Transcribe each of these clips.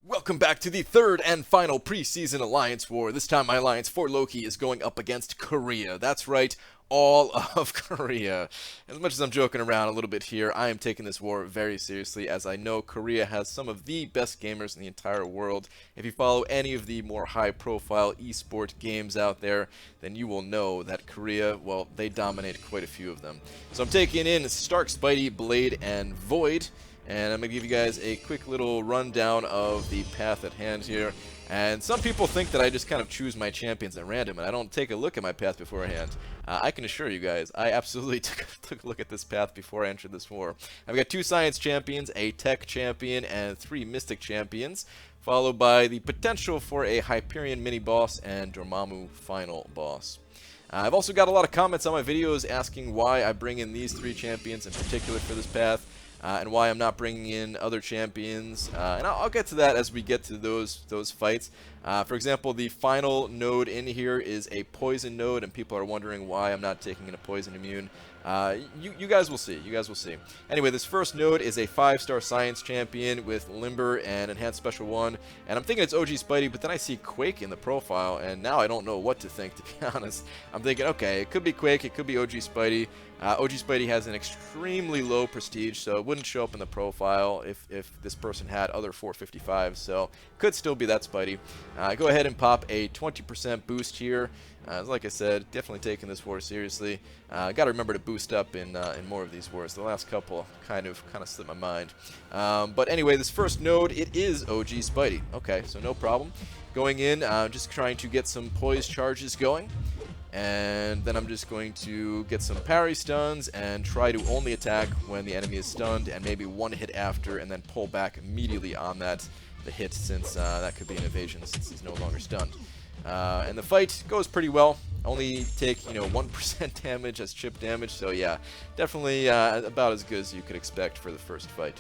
Welcome back to the third and final preseason alliance war. This time my alliance for Loki is going up against Korea. That's right, all of Korea. As much as I'm joking around a little bit here, I am taking this war very seriously, as I know Korea has some of the best gamers in the entire world. If you follow any of the more high-profile esport games out there, then you will know that Korea, well, they dominate quite a few of them. So I'm taking in Stark, Spidey, Blade, and Void. And I'm going to give you guys a quick little rundown of the path at hand here. And some people think that I just kind of choose my champions at random, and I don't take a look at my path beforehand. I can assure you guys, I absolutely took a look at this path before I entered this war. I've got 2 Science Champions, a Tech Champion, and 3 Mystic Champions, followed by the potential for a Hyperion mini-boss and Dormammu final boss. I've also got a lot of comments on my videos asking why I bring in these 3 champions in particular for this path. And why I'm not bringing in other champions, and I'll get to that as we get to those fights. For example, the final node in here is a poison node, and people are wondering why I'm not taking in a poison immune. You guys will see. You guys will see. Anyway, this first node is a 5-star Science Champion with Limber and Enhanced Special 1, and I'm thinking it's OG Spidey, but then I see Quake in the profile, and now I don't know what to think, to be honest. I'm thinking, okay, it could be Quake, it could be OG Spidey. OG Spidey has an extremely low prestige, so it wouldn't show up in the profile if this person had other 455s, so could still be that Spidey. Go ahead and pop a 20% boost here. Like I said, definitely taking this war seriously. Got to remember to boost up in more of these wars. The last couple kind of slipped my mind. But anyway, this first node, it is OG Spidey. Okay, so no problem. Going in, just trying to get some poise charges going. And then I'm just going to get some parry stuns and try to only attack when the enemy is stunned, and maybe one hit after, and then pull back immediately on the hit, since that could be an evasion since he's no longer stunned. And the fight goes pretty well. Only take, 1% damage as chip damage, so yeah, definitely about as good as you could expect for the first fight.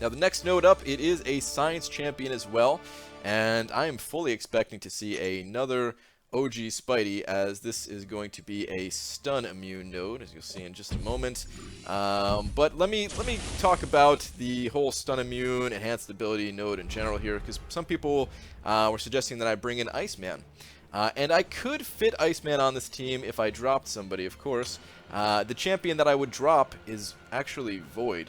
Now the next node up, it is a Science Champion as well, and I am fully expecting to see another OG Spidey, as this is going to be a stun immune node, as you'll see in just a moment. But let me talk about the whole stun immune enhanced ability node in general here, because some people were suggesting that I bring in Iceman. And I could fit Iceman on this team if I dropped somebody, of course. The champion that I would drop is actually Void.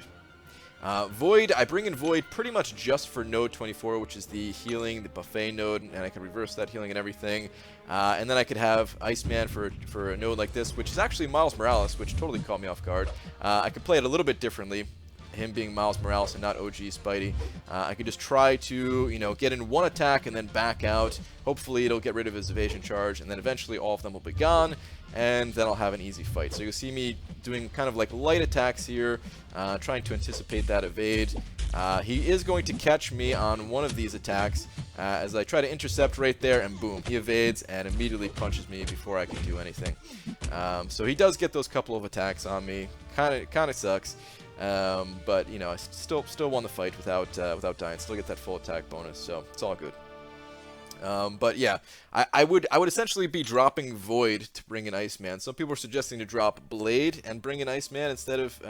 Void, I bring in Void pretty much just for node 24, which is the healing, the buffet node, and I can reverse that healing and everything. And then I could have Iceman for a node like this, which is actually Miles Morales, which totally caught me off guard. I could play it a little bit differently, him being Miles Morales and not OG Spidey. I could just try to, get in one attack and then back out. Hopefully it'll get rid of his evasion charge, and then eventually all of them will be gone, and then I'll have an easy fight. So you'll see me doing kind of like light attacks here, trying to anticipate that evade. He is going to catch me on one of these attacks, as I try to intercept right there, and boom, he evades and immediately punches me before I can do anything. So he does get those couple of attacks on me. Kind of sucks. But I still won the fight without dying. Still get that full attack bonus, so it's all good. But yeah, I would essentially be dropping Void to bring in Iceman. Some people are suggesting to drop Blade and bring in Iceman instead of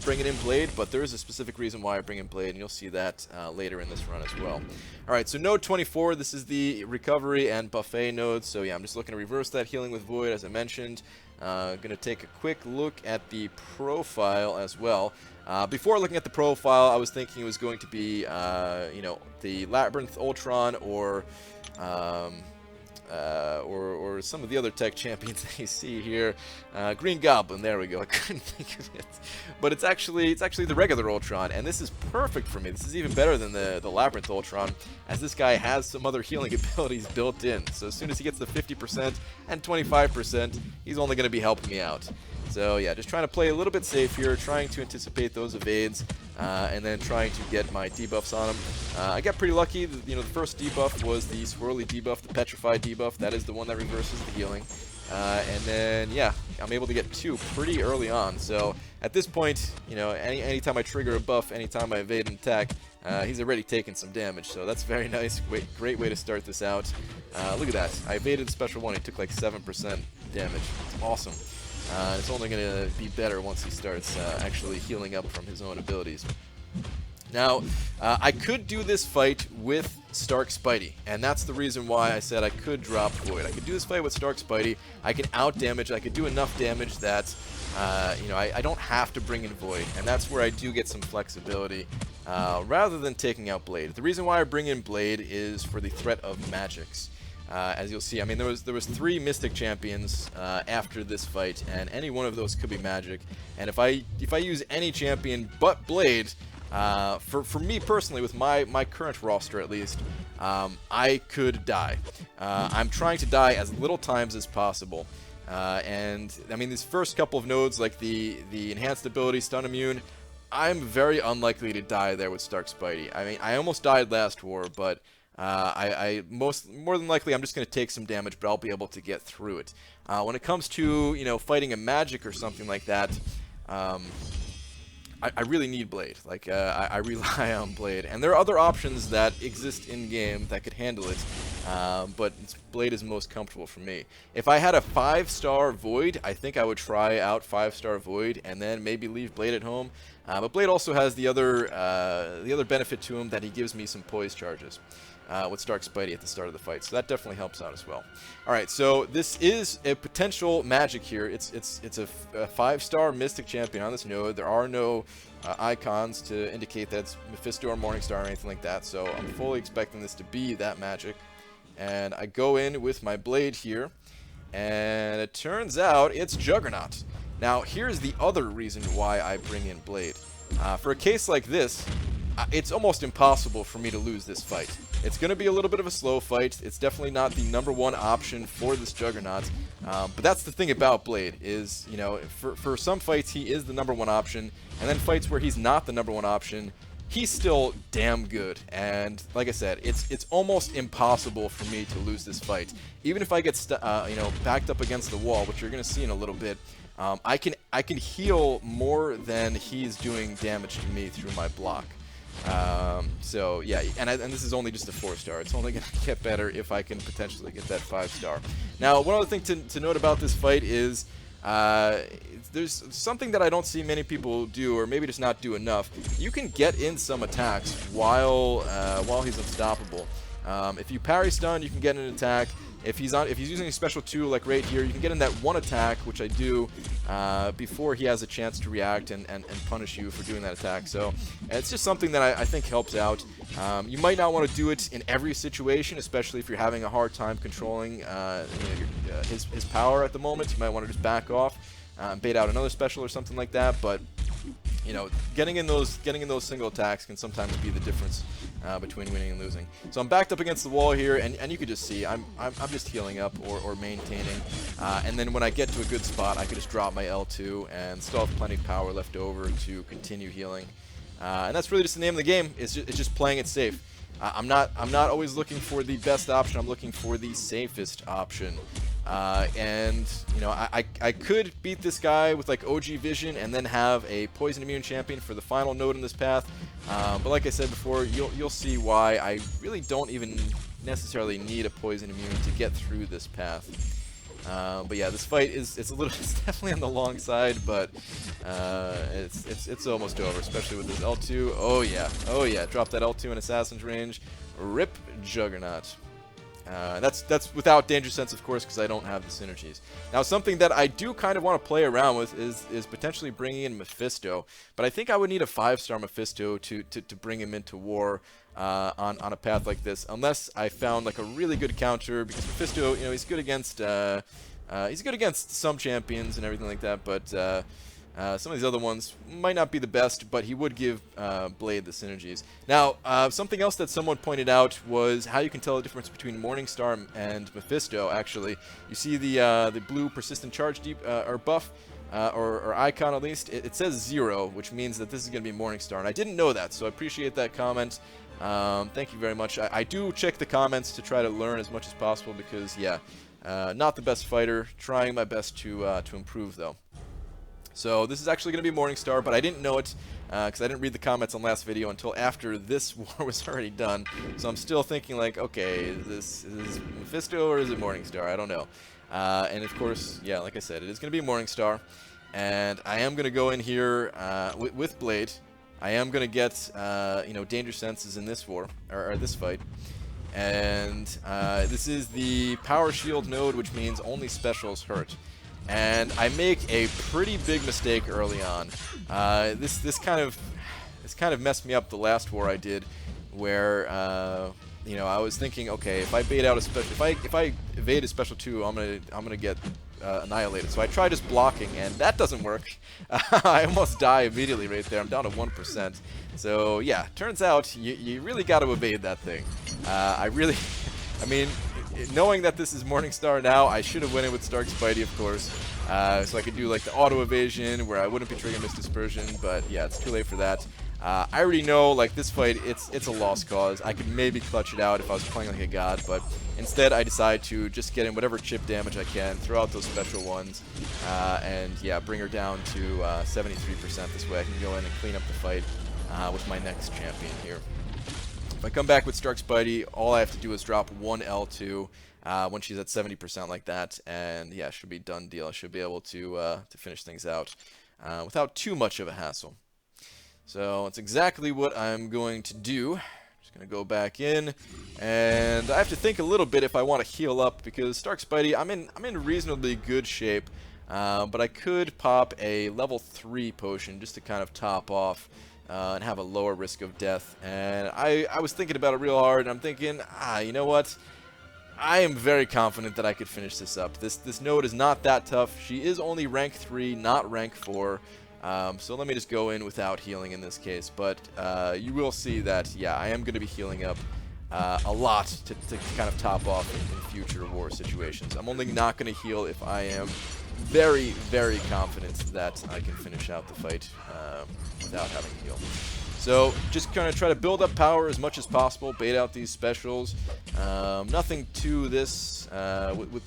bringing in Blade, but there is a specific reason why I bring in Blade, and you'll see that later in this run as well. Alright, so node 24, this is the recovery and buffet node, so yeah, I'm just looking to reverse that healing with Void, as I mentioned. Going to take a quick look at the profile as well. Before looking at the profile, I was thinking it was going to be, the Labyrinth Ultron or some of the other tech champions that you see here. Green Goblin, there we go. I couldn't think of it, but it's actually the regular Ultron, and this is perfect for me. This is even better than the Labyrinth Ultron, as this guy has some other healing abilities built in. So as soon as he gets the 50% and 25%, he's only going to be helping me out. So yeah, just trying to play a little bit safe here, trying to anticipate those evades, and then trying to get my debuffs on him. I got pretty lucky. The first debuff was the swirly debuff, the petrified debuff. That is the one that reverses the healing. And then yeah, I'm able to get 2 pretty early on. So at this point, anytime I trigger a buff, anytime I evade an attack, he's already taken some damage. So that's very nice. Great way to start this out. Look at that. I evaded special 1. He took like 7% damage. It's awesome. It's only going to be better once he starts actually healing up from his own abilities. Now, I could do this fight with Stark Spidey, and that's the reason why I said I could drop Void. I could do this fight with Stark Spidey. I can out-damage. I could do enough damage that, you know, I don't have to bring in Void, and that's where I do get some flexibility, rather than taking out Blade. The reason why I bring in Blade is for the threat of magics. As you'll see, I mean, there was 3 Mystic Champions after this fight, and any one of those could be magic. And if I use any champion but Blade, for me personally, with my current roster at least, I could die. I'm trying to die as little times as possible. And I mean, these first couple of nodes, like the enhanced ability, stun immune, I'm very unlikely to die there with Stark Spidey. I mean, I almost died last war, but more than likely I'm just going to take some damage, but I'll be able to get through it. When it comes to, you know, fighting a magic or something like that, I really need Blade. Like, I rely on Blade. And there are other options that exist in-game that could handle it, but Blade is most comfortable for me. If I had a 5-star Void, I think I would try out 5-star Void and then maybe leave Blade at home. But Blade also has the other benefit to him that he gives me some poise charges with Stark Spidey at the start of the fight, so that definitely helps out as well. All right, so this is a potential magic here. It's a 5-star Mystic champion on this node. There are no icons to indicate that it's Mephisto or Morningstar or anything like that, so I'm fully expecting this to be that magic. And I go in with my Blade here, and it turns out it's Juggernaut. Now, here's the other reason why I bring in Blade. For a case like this, it's almost impossible for me to lose this fight. It's going to be a little bit of a slow fight. It's definitely not the #1 option for this Juggernaut. But that's the thing about Blade is, you know, for some fights he is the #1 option, and then fights where he's not the #1 option, he's still damn good. And like I said, it's almost impossible for me to lose this fight. Even if I get you know, backed up against the wall, which you're going to see in a little bit, I can heal more than he's doing damage to me through my block. So yeah, and this is only just a 4-star. It's only going to get better if I can potentially get that 5-star. Now, one other thing to note about this fight is there's something that I don't see many people do, or maybe just not do enough. You can get in some attacks while he's unstoppable. If you parry stun, you can get an attack. If he's using a special 2, like right here, you can get in that 1 attack, which I do, before he has a chance to react and punish you for doing that attack. So it's just something that I think helps out. You might not want to do it in every situation, especially if you're having a hard time controlling you know, his power at the moment. You might want to just back off, bait out another special or something like that. But you know, getting in those single attacks can sometimes be the difference between winning and losing. So I'm backed up against the wall here, and you can just see I'm just healing up or maintaining, and then when I get to a good spot, I can just drop my L2 and still have plenty of power left over to continue healing. And that's really just the name of the game. It's just playing it safe. I'm not always looking for the best option. I'm looking for the safest option. And you know, I could beat this guy with like OG Vision and then have a poison immune champion for the final node in this path. But like I said before, you'll see why I really don't even necessarily need a poison immune to get through this path. But yeah, this fight it's definitely on the long side, but it's almost over, especially with this L2. Oh yeah, drop that L2 in Assassin's range. Rip Juggernaut. That's without Danger Sense, of course, because I don't have the synergies. Now, something that I do kind of want to play around with is potentially bringing in Mephisto, but I think I would need a 5-star Mephisto to bring him into war on a path like this, unless I found like a really good counter, because Mephisto, you know, he's good against some champions and everything like that, but some of these other ones might not be the best, but he would give Blade the synergies. Now, something else that someone pointed out was how you can tell the difference between Morningstar and Mephisto. Actually, you see the blue persistent charge or buff, or icon at least. It says 0, which means that this is going to be Morningstar, and I didn't know that, so I appreciate that comment. Thank you very much. I do check the comments to try to learn as much as possible because, yeah, not the best fighter. Trying my best to improve though. So this is actually going to be Morningstar, but I didn't know it because I didn't read the comments on last video until after this war was already done. So I'm still thinking like, okay, is this Mephisto or is it Morningstar? I don't know. And of course, yeah, like I said, it is going to be Morningstar. And I am going to go in here with Blade. I am going to get, Danger Senses in this war, or this fight. And this is the Power Shield node, which means only specials hurt. And I make a pretty big mistake early on. This kind of messed me up the last war I did, where I was thinking, okay, if I bait out a special, if I evade a special 2, I'm gonna get annihilated. So I try just blocking, and that doesn't work. I almost die immediately right there. I'm down to 1%. So yeah, turns out you really got to evade that thing. I mean, knowing that this is Morningstar now, I should have went in with Stark Spidey, of course. So I could do like the auto evasion where I wouldn't be triggering Mist Dispersion, but yeah, it's too late for that. I already know, like, this fight, it's a lost cause. I could maybe clutch it out if I was playing like a god, but instead I decide to just get in whatever chip damage I can, throw out those special ones, and yeah, bring her down to 73%. This way I can go in and clean up the fight with my next champion here. If I come back with Stark Spidey, all I have to do is drop one L2 when she's at 70% like that, and yeah, should be done deal. I should be able to finish things out without too much of a hassle. So it's exactly what I'm going to do. Just going to go back in, and I have to think a little bit if I want to heal up, because Stark Spidey, I'm in reasonably good shape, but I could pop a level 3 potion just to kind of top off and have a lower risk of death. And I was thinking about it real hard, and I'm thinking, you know what? I am very confident that I could finish this up. This node is not that tough. She is only rank 3, not rank 4. So let me just go in without healing in this case, but you will see that, yeah, I am going to be healing up a lot to kind of top off in future war situations. I'm only not going to heal if I am very, very confident that I can finish out the fight without having to heal. So just kind of try to build up power as much as possible, bait out these specials. Nothing to this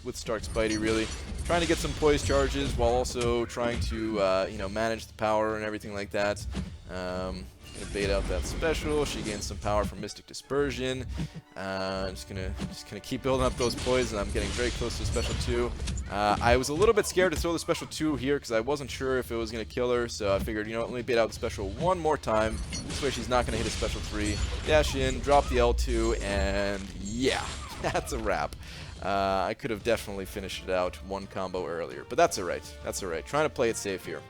with Stark Spidey, really. Trying to get some poise charges while also trying to manage the power and everything like that. Gonna bait out that special. She gains some power from Mystic Dispersion. Just gonna keep building up those poise, and I'm getting very close to special 2. I was a little bit scared to throw the special 2 here because I wasn't sure if it was gonna kill her. So I figured, let me bait out the special one more time. This way she's not gonna hit a special 3. Dash in, drop the L2, and yeah, that's a wrap. I could have definitely finished it out one combo earlier, but that's alright. That's alright. Trying to play it safe here.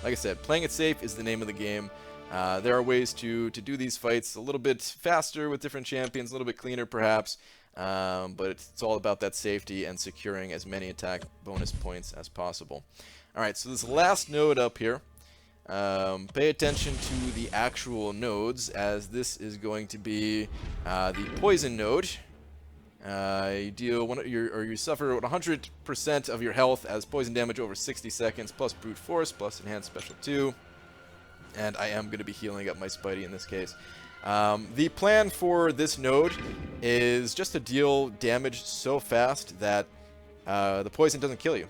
Like I said, playing it safe is the name of the game. There are ways to do these fights a little bit faster with different champions, a little bit cleaner perhaps, but it's all about that safety and securing as many attack bonus points as possible. Alright, so this last node up here, pay attention to the actual nodes, as this is going to be the poison node. You suffer 100% of your health as poison damage over 60 seconds, plus brute force, plus enhanced special 2. And I am going to be healing up my Spidey in this case. The plan for this node is just to deal damage so fast that the poison doesn't kill you.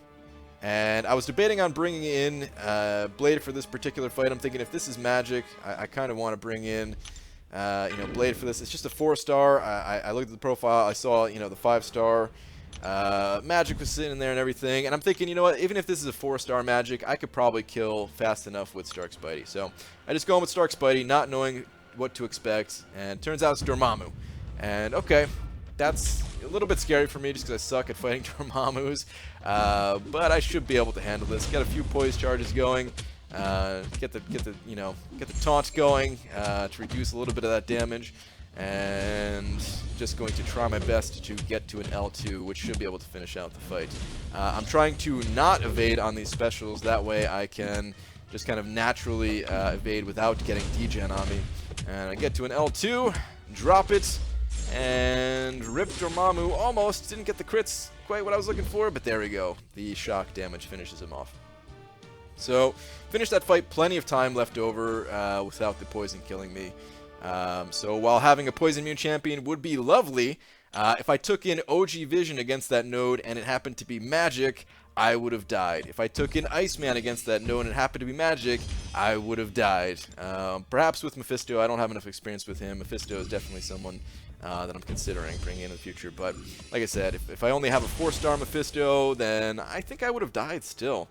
And I was debating on bringing in Blade for this particular fight. I'm thinking if this is magic, I kind of want to bring in Blade for this. It's just a 4-star. I looked at the profile. I saw, the 5-star. Magic was sitting in there and everything, and I'm thinking, you know what, even if this is a 4-star magic, I could probably kill fast enough with Stark Spidey. So I just go in with Stark Spidey, not knowing what to expect, and turns out it's Dormammu. And okay, that's a little bit scary for me just because I suck at fighting Dormammus, but I should be able to handle this. Get a few poise charges going, get the taunt going to reduce a little bit of that damage. And just going to try my best to get to an L2, which should be able to finish out the fight. I'm trying to not evade on these specials, that way I can just kind of naturally evade without getting degen on me. And I get to an L2, drop it, and rip Dormammu. Almost didn't get the crits quite what I was looking for, but there we go. The shock damage finishes him off. So, finished that fight, plenty of time left over without the poison killing me. So while having a poison immune champion would be lovely, if I took in OG Vision against that node and it happened to be magic, I would have died. If I took in Iceman against that node and it happened to be magic, I would have died. Perhaps with Mephisto, I don't have enough experience with him. Mephisto is definitely someone that I'm considering bringing in the future. But like I said, if I only have a 4-star Mephisto, then I think I would have died still.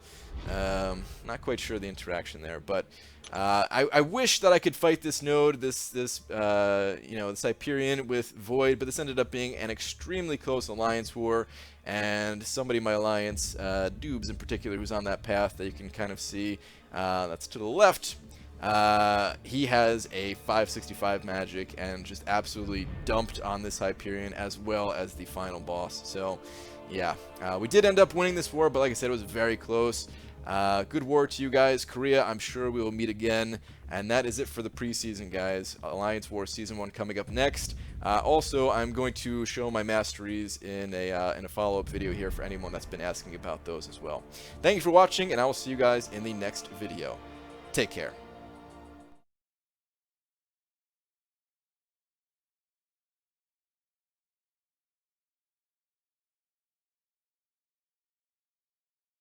Not quite sure the interaction there, but I wish that I could fight this node, this Hyperion with Void, but this ended up being an extremely close alliance war, and somebody in my alliance, Dubes in particular, who's on that path that you can kind of see, that's to the left. He has a 565 magic and just absolutely dumped on this Hyperion as well as the final boss. So, yeah, we did end up winning this war, but like I said, it was very close. Good war to you guys. Korea, I'm sure we will meet again. And that is it for the preseason, guys. Alliance War Season 1 coming up next. Also, I'm going to show my masteries in a follow-up video here for anyone that's been asking about those as well. Thank you for watching, and I will see you guys in the next video. Take care.